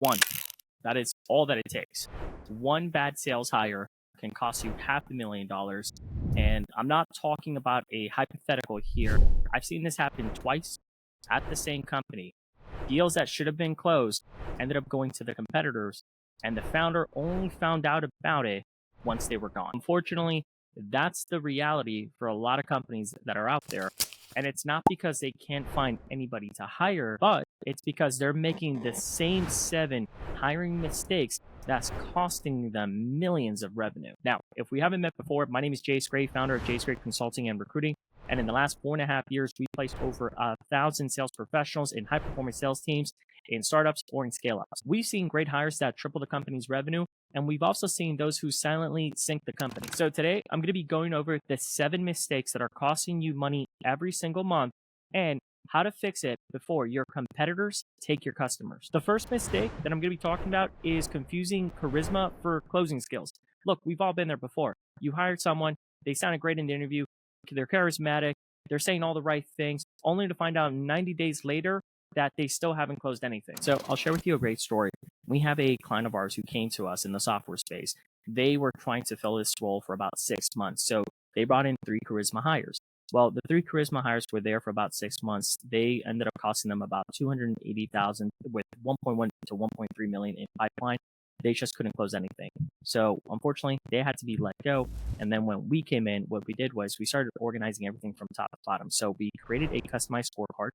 One. That is all that it takes. One bad sales hire can cost you $500,000. And I'm not talking about a hypothetical here. I've seen this happen twice at the same company. Deals that should have been closed ended up going to the competitors, and the founder only found out about it once they were gone. Unfortunately, that's the reality for a lot of companies that are out there. And it's not because they can't find anybody to hire, but it's because they're making the same 7 hiring mistakes that's costing them millions of revenue. Now, if we haven't met before, my name is Jayce, Grayye, founder of Jayce Grayye Consulting and Recruiting. And in the last 4.5 years, we placed over 1,000 sales professionals in high-performance sales teams, in startups, or in scale-ups. We've seen great hires that triple the company's revenue, and we've also seen those who silently sink the company. So today, I'm going to be going over the 7 mistakes that are costing you money every single month and how to fix it before your competitors take your customers. The first mistake that I'm going to be talking about is confusing charisma for closing skills. Look, we've all been there before. You hired someone, they sounded great in the interview, they're charismatic, they're saying all the right things, only to find out 90 days later that they still haven't closed anything. So I'll share with you a great story. We have a client of ours who came to us in the software space. They were trying to fill this role for about 6 months. So they brought in 3 charisma hires. Well, the 3 charisma hires were there for about 6 months. They ended up costing them about $280,000 with 1.1 to 1.3 million in pipeline. They just couldn't close anything. So unfortunately, they had to be let go. And then when we came in, what we did was we started organizing everything from top to bottom. So we created a customized scorecard,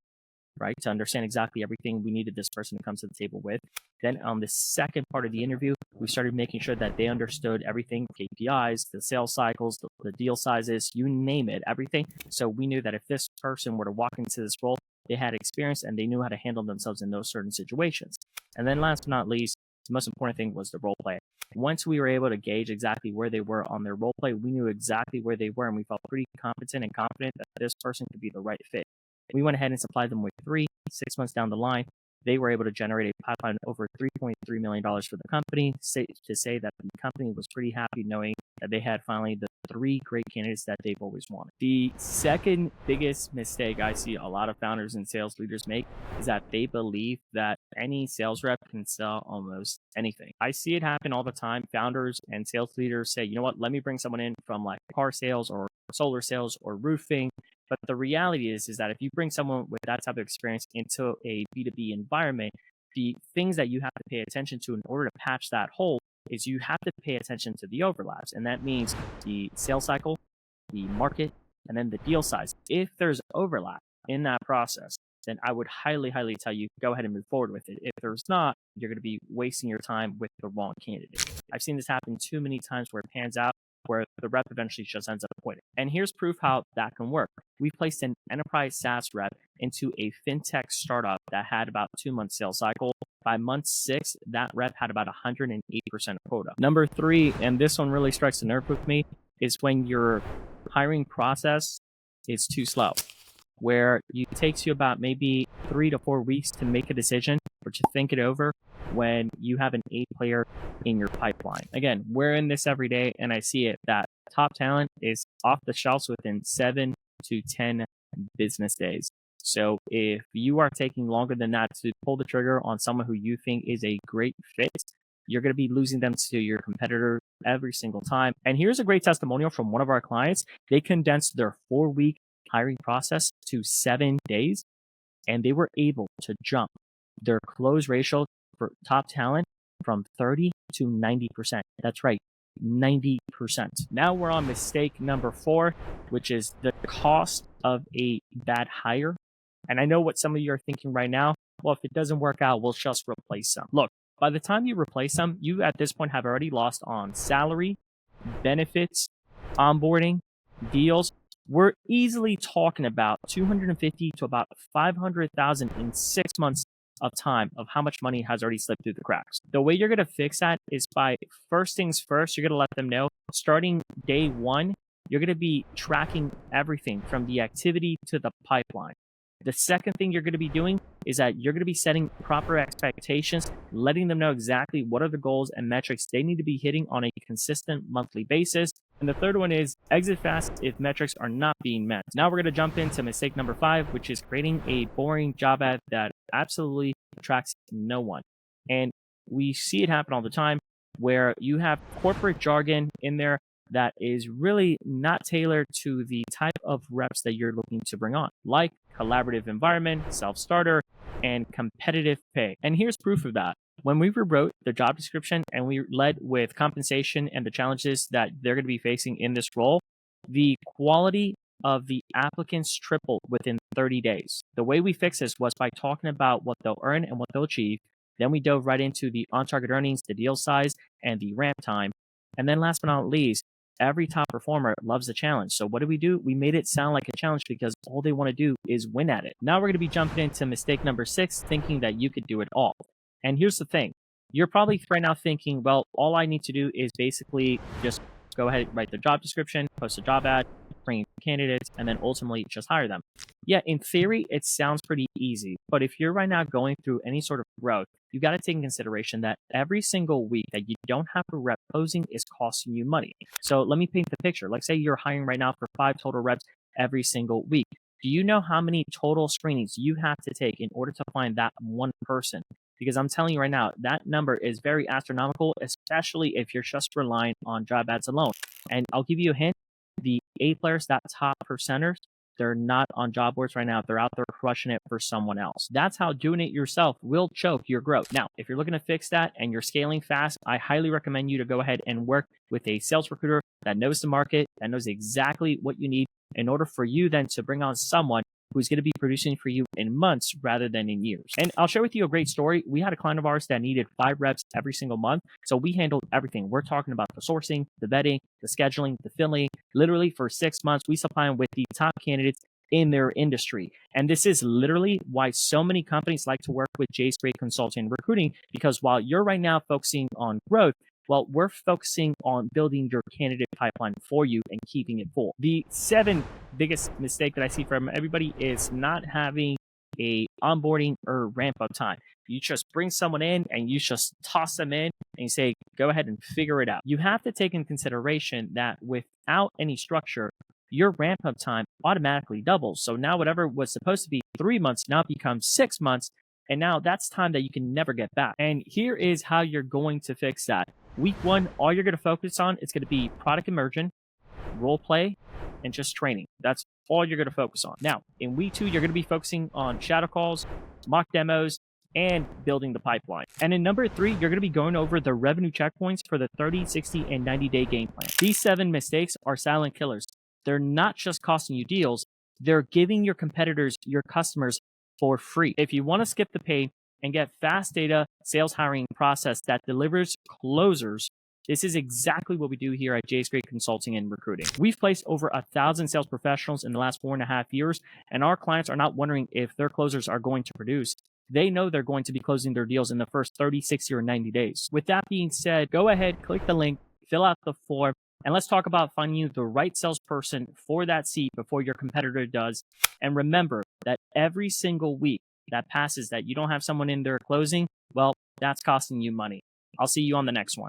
right, to understand exactly everything we needed this person to come to the table with. Then on the second part of the interview, we started making sure that they understood everything, KPIs, the sales cycles, the deal sizes, you name it, everything. So we knew that if this person were to walk into this role, they had experience and they knew how to handle themselves in those certain situations. And then last but not least, the most important thing was the role play. Once we were able to gauge exactly where they were on their role play, we knew exactly where they were, and we felt pretty competent and confident that this person could be the right fit. We went ahead and supplied them with 3. 6 months down the line, they were able to generate a pipeline over $3.3 million for the company, to say that the company was pretty happy knowing that they had finally the 3 great candidates that they've always wanted. The second biggest mistake I see a lot of founders and sales leaders make is that they believe that any sales rep can sell almost anything. I see it happen all the time. Founders and sales leaders say, you know what, let me bring someone in from like car sales or solar sales or roofing. But the reality is that if you bring someone with that type of experience into a B2B environment, the things that you have to pay attention to in order to patch that hole is you have to pay attention to the overlaps. And that means the sales cycle, the market, and then the deal size. If there's overlap in that process, then I would highly, highly tell you, go ahead and move forward with it. If there's not, you're going to be wasting your time with the wrong candidate. I've seen this happen too many times where it pans out, where the rep eventually just ends up quitting. And here's proof how that can work. We placed an enterprise SaaS rep into a fintech startup that had about 2 months sales cycle. By month 6, that rep had about 108% quota. Number 3, and this one really strikes a nerve with me, is when your hiring process is too slow, where it takes you about maybe 3 to 4 weeks to make a decision or to think it over when you have an A player in your pipeline. Again, we're in this every day, and I see it that top talent is off the shelves within 7 to 10 business days. So if you are taking longer than that to pull the trigger on someone who you think is a great fit, you're going to be losing them to your competitor every single time. And here's a great testimonial from one of our clients. They condensed their 4-week hiring process to 7 days, and they were able to jump their close ratio for top talent from 30 to 90%. That's right, 90%. Now we're on mistake number 4, which is the cost of a bad hire. And I know what some of you are thinking right now. Well, if it doesn't work out, we'll just replace them. Look, by the time you replace them, you at this point have already lost on salary, benefits, onboarding, deals. We're easily talking about $250,000 to about $500,000 in 6 months of time of how much money has already slipped through the cracks. The way you're going to fix that is by, first things first, you're going to let them know starting day 1, you're going to be tracking everything from the activity to the pipeline. The second thing you're going to be doing is that you're going to be setting proper expectations, letting them know exactly what are the goals and metrics they need to be hitting on a consistent monthly basis. And the third one is exit fast if metrics are not being met. Now we're going to jump into mistake number 5, which is creating a boring job ad that absolutely attracts no one. And we see it happen all the time where you have corporate jargon in there that is really not tailored to the type of reps that you're looking to bring on, like collaborative environment, self-starter, and competitive pay. And here's proof of that. When we rewrote the job description and we led with compensation and the challenges that they're going to be facing in this role, the quality of the applicants tripled within 30 days. The way we fixed this was by talking about what they'll earn and what they'll achieve. Then we dove right into the on-target earnings, the deal size, and the ramp time. And then last but not least, every top performer loves the challenge. So what do? We made it sound like a challenge because all they want to do is win at it. Now we're going to be jumping into mistake number 6, thinking that you could do it all. And here's the thing. You're probably right now thinking, well, all I need to do is basically just go ahead, write the job description, post a job ad, bring in candidates, and then ultimately just hire them. Yeah, in theory, it sounds pretty easy. But if you're right now going through any sort of growth, you got to take in consideration that every single week that you don't have a rep closing is costing you money. So let me paint the picture. Like say you're hiring right now for 5 total reps every single week. Do you know how many total screenings you have to take in order to find that one person? Because I'm telling you right now, that number is very astronomical, especially if you're just relying on job ads alone. And I'll give you a hint. The A players, that top percenters, they're not on job boards right now. They're out there crushing it for someone else. That's how doing it yourself will choke your growth. Now, if you're looking to fix that and you're scaling fast, I highly recommend you to go ahead and work with a sales recruiter that knows the market, that knows exactly what you need in order for you then to bring on someone who's going to be producing for you in months rather than in years. And I'll share with you a great story. We had a client of ours that needed 5 reps every single month. So we handled everything. We're talking about the sourcing, the vetting, the scheduling, the filling. Literally for 6 months, we supply them with the top candidates in their industry. And this is literally why so many companies like to work with Jayce Grayye Consulting and Recruiting, because while you're right now focusing on growth, well, we're focusing on building your candidate pipeline for you and keeping it full. The 7 biggest mistake that I see from everybody is not having a onboarding or ramp up time. You just bring someone in and you just toss them in and you say, go ahead and figure it out. You have to take in consideration that without any structure, your ramp up time automatically doubles. So now whatever was supposed to be 3 months now becomes 6 months. And now that's time that you can never get back. And here is how you're going to fix that. Week 1, all you're going to focus on is going to be product immersion, role play, and just training. That's all you're going to focus on. Now, in week 2, you're going to be focusing on shadow calls, mock demos, and building the pipeline. And in number 3, you're going to be going over the revenue checkpoints for the 30, 60, and 90-day game plan. These 7 mistakes are silent killers. They're not just costing you deals, they're giving your competitors, your customers, for free. If you want to skip the pay and get fast data sales hiring process that delivers closers, this is exactly what we do here at Jayce Grayye Consulting and Recruiting. We've placed over 1,000 sales professionals in the last 4.5 years, and our clients are not wondering if their closers are going to produce. They know they're going to be closing their deals in the first 30, 60, or 90 days. With that being said, go ahead, click the link, fill out the form, and let's talk about finding you the right salesperson for that seat before your competitor does. And remember that every single week that passes that you don't have someone in there closing, well, that's costing you money. I'll see you on the next one.